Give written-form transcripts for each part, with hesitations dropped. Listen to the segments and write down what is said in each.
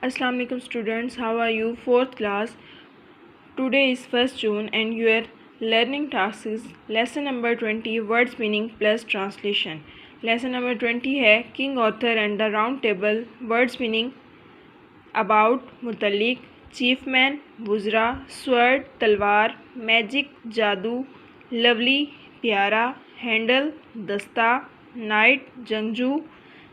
Assalamu alaikum students, how are you? 4th class. Today is 1st June and your learning task is lesson number 20 words meaning plus translation. Lesson number 20 है King Arthur and the Round Table. Words meaning about, मुतल्लिक, chief man, बुज़रा, sword, तलवार, magic, जादू, lovely, प्यारा, handle, दस्ता, knight, जंगजू,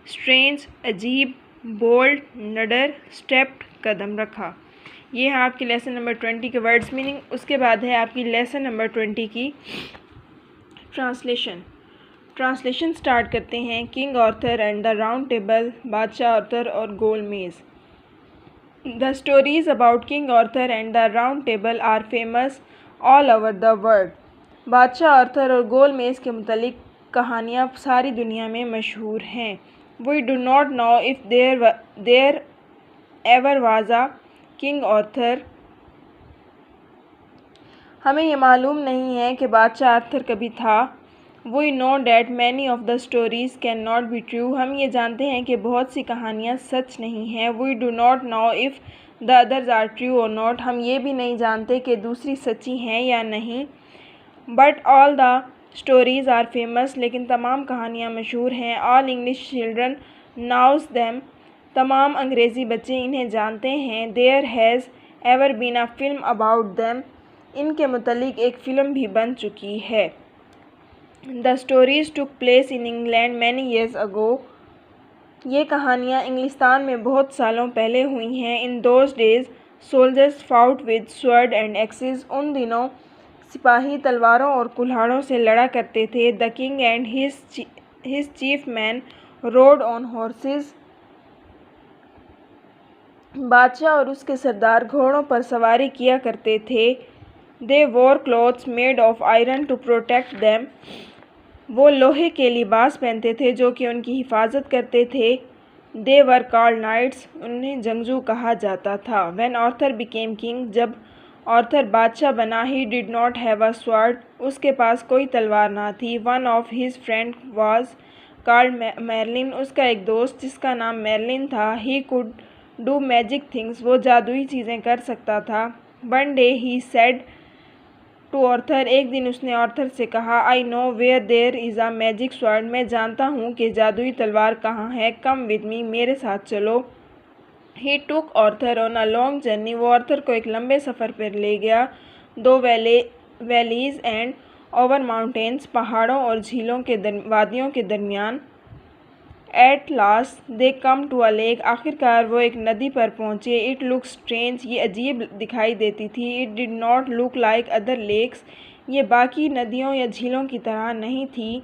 strange, अजीब, bold, नडर, stepped, कदम रखा। ये है आपकी लेसन नंबर 20 के वर्ड्स मीनिंग। उसके बाद है आपकी लेसन नंबर 20 की ट्रांसलेशन स्टार्ट करते हैं। King Arthur and the round table, बादशाह आर्थर और गोल मेज़। The stories about King Arthur and the round table are famous all over the world. बादशाह आर्थर और गोल मेज़ के मुतल्लिक कहानियाँ सारी दुनिया में मशहूर हैं। We do not know if there ever was a King Arthur. हमें ये मालूम नहीं है कि बादशाह आर्थर कभी था। We know that many of the stories cannot be true. हम ये जानते हैं कि बहुत सी कहानियाँ सच नहीं हैं। We do not know if the others are true or not. हम ये भी नहीं जानते कि दूसरी सच्ची हैं या नहीं। But all the stories are famous, लेकिन तमाम कहानियाँ मशहूर हैं। All English children knows them, तमाम अंग्रेज़ी बच्चे इन्हें जानते हैं। There has ever been a film about them, इनके मुतल्लिक एक फ़िल्म भी बन चुकी है। The stories took place in England many years ago, ये कहानियाँ इंग्लिस्तान में बहुत सालों पहले हुई हैं। In those days soldiers fought with sword and axes, उन दिनों सिपाही तलवारों और कुल्हाड़ों से लड़ा करते थे। The king and his chief main road on horses, बादशाह और उसके सरदार घोड़ों पर सवारी किया करते थे। They wore clothes made of iron to protect them, वो लोहे के लिबास पहनते थे जो कि उनकी हिफाजत करते थे। दे वर कॉल्ड नाइट्स, उन्हें जंगजू कहा जाता था। व्हेन आर्थर बिकेम किंग, जब आर्थर बादशाह बना, he did not have a sword, उसके पास कोई तलवार ना थी। One of his friend was called Merlin, उसका एक दोस्त जिसका नाम मेरलिन था। He could do magic things, वो जादुई चीज़ें कर सकता था। One day he said to Arthur, एक दिन उसने आर्थर से कहा, I know where there is a magic sword, मैं जानता हूँ कि जादुई तलवार कहाँ है। कम विद मी, मेरे साथ चलो। He took Arthur on a long journey, वो आर्थर को एक लंबे सफ़र पर ले गया। दो वैलीज़ एंड ओवर माउंटेन्स, पहाड़ों और झीलों के वादियों के दरमियान। At last they come to a lake, आखिरकार वो एक नदी पर पहुँचे। इट लुक स्ट्रेंज, ये अजीब दिखाई देती थी। It did not look like other lakes, ये बाकी नदियों या झीलों की तरह नहीं थी।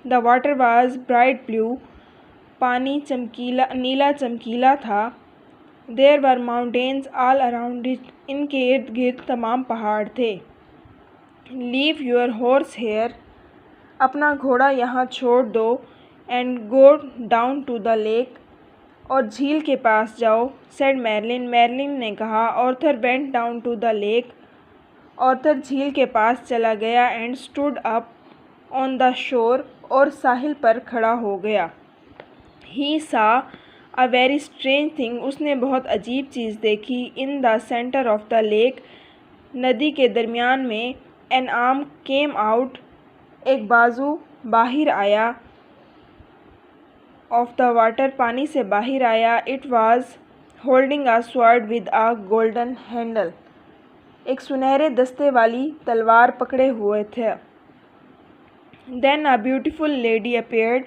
The water was bright blue, पानी नीला चमकीला था। There were mountains all around it, इनके इर्द गिर्द तमाम पहाड़ थे। लीव योर हॉर्स हेयर, अपना घोड़ा यहाँ छोड़ दो। And go down to the lake, और झील के पास जाओ। सेड मेरलिन, मेरलिन ने कहा। Arthur went down to the lake, Arthur झील के पास चला गया। And stood up on the shore, और साहिल पर खड़ा हो गया। ही सा अ वेरी स्ट्रेंज थिंग, उसने बहुत अजीब चीज़ देखी। In the centre of the lake, नदी के दरमियान में। एन आर्म केम आउट, एक बाजू बाहर आया। ऑफ द वाटर, पानी से बाहर आया। It was holding a sword with a golden handle, एक सुनहरे दस्ते वाली तलवार पकड़े हुए थे। Then a beautiful lady appeared,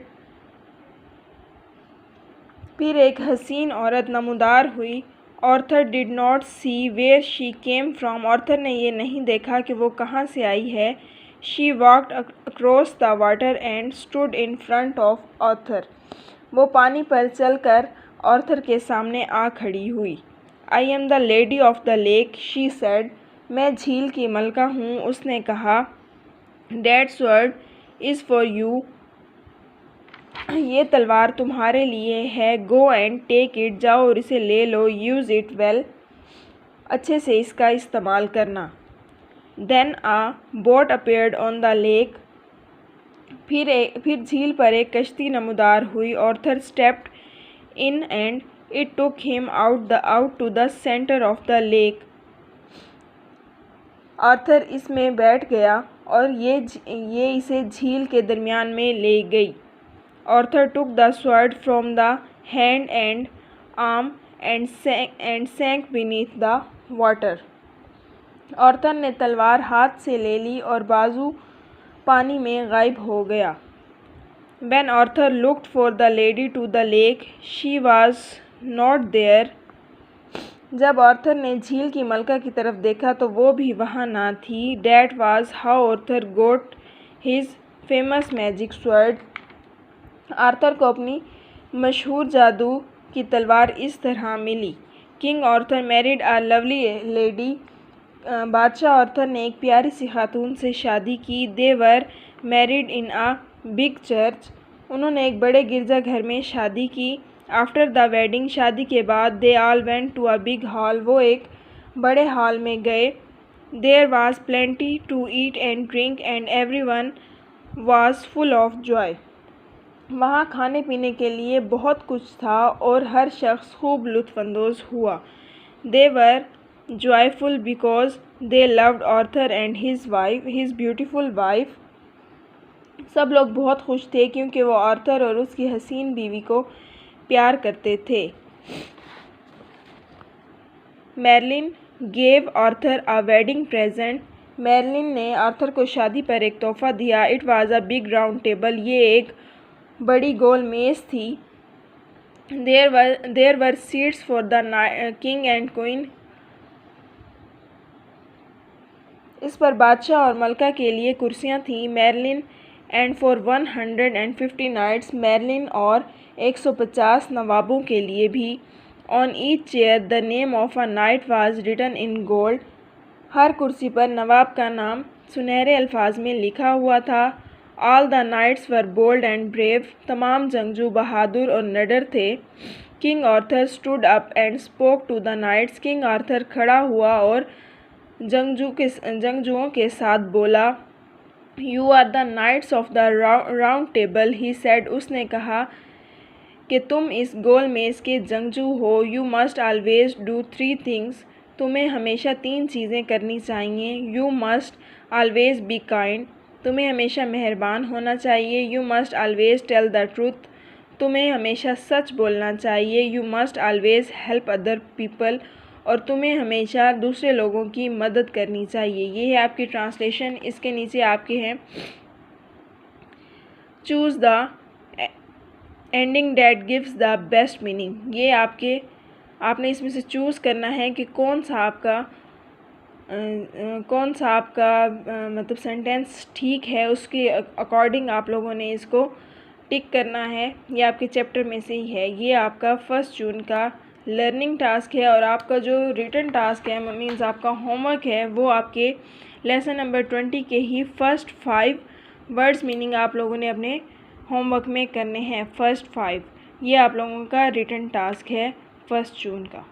फिर एक हसीन औरत नमूदार हुई। Arthur did not see where she came from, Arthur ने ये नहीं देखा कि वो कहाँ से आई है। She walked across the water and stood in front of Arthur, वो पानी पर चलकर आर्थर के सामने आ खड़ी हुई। I am the lady of the lake, she said, मैं झील की मलका हूँ, उसने कहा। That sword is for you, ये तलवार तुम्हारे लिए है। गो एंड टेक इट, जाओ और इसे ले लो। यूज़ इट वेल, अच्छे से इसका इस्तेमाल करना। Then a boat appeared on the lake, फिर झील पर एक कश्ती नमूदार हुई। Arthur stepped in and It took him out to the center of the lake. Arthur اس میں بیٹھ گیا اور یہ اسے جھیل کے درمیان میں لے گئی. Arthur took the sword from the hand and arm and sank beneath the water. Arthur نے تلوار ہاتھ سے لے لی اور بازو پانی میں غائب ہو گیا. When Arthur looked for the lady to the lake, she was not there. جب آرتھر نے جھیل کی ملکہ کی طرف دیکھا تو وہ بھی وہاں نہ تھی. That was how Arthur got his famous magic sword. Arthur کو اپنی مشہور جادو کی تلوار اس طرح ملی. King Arthur married a lovely lady. بادشاہ آرتھر نے ایک پیاری سی خاتون سے شادی کی. They were married in a big church. انہوں نے ایک بڑے گرجا گھر میں شادی کی. After the wedding, شادی کے بعد they all went to a big hall. وہ ایک بڑے ہال میں گئے. There was plenty to eat and drink and everyone was full of joy. وہاں کھانے پینے کے لیے بہت کچھ تھا اور ہر شخص خوب لطف اندوز ہوا. They were joyful because they loved Arthur and his beautiful wife. سب لوگ بہت خوش تھے کیونکہ وہ آرتھر اور اس کی حسین بیوی کو پیار کرتے تھے. میرلن gave Arthur a wedding present. میرلن نے آرتھر کو شادی پر ایک تحفہ دیا. It was a big round table. یہ ایک بڑی گول میز تھی. There were seats for the king and queen. اس پر بادشاہ اور ملکہ کے لیے کرسیاں تھیں. میرلن and for 150 knights. میرلن اور 150 نوابوں کے لیے بھی. On each chair the name of a knight was written in gold. ہر کرسی پر نواب کا نام سنہرے الفاظ میں لکھا ہوا تھا. All the knights were bold and brave. تمام جنگجو بہادر اور نڈر تھے. King Arthur stood up and spoke to the knights. King Arthur کھڑا ہوا اور جنگجوؤں کے ساتھ بولا. You are the knights of the round table, he said. اس نے کہا کہ تم اس گول میز کے جنگجو ہو. You must always do 3 things. تمہیں ہمیشہ 3 چیزیں کرنی چاہیے. You must always be kind. تمہیں ہمیشہ مہربان ہونا چاہیے. You must always tell the truth. تمہیں ہمیشہ سچ بولنا چاہیے. You must always help other people. اور تمہیں ہمیشہ دوسرے لوگوں کی مدد کرنی چاہیے. یہ ہے آپ کی ٹرانسلیشن. اس کے نیچے آپ کے ہیں choose the ending that gives the best meaning. یہ آپ نے اس میں سے چوز کرنا ہے کہ کون سا آپ کا مطلب سینٹینس ٹھیک ہے. اس کے اکارڈنگ آپ لوگوں نے اس کو ٹک کرنا ہے. یہ آپ کے چیپٹر میں سے ہی ہے. یہ آپ کا 1 جون کا لرننگ ٹاسک ہے اور آپ کا جو ریٹن ٹاسک ہے مینز آپ کا ہوم ورک ہے وہ آپ کے لیسن نمبر 20 کے ہی فرسٹ 5 ورڈز میننگ آپ لوگوں نے اپنے ہوم ورک میں کرنے ہیں. فرسٹ 5 یہ آپ لوگوں کا ریٹن ٹاسک ہے 1 جون کا.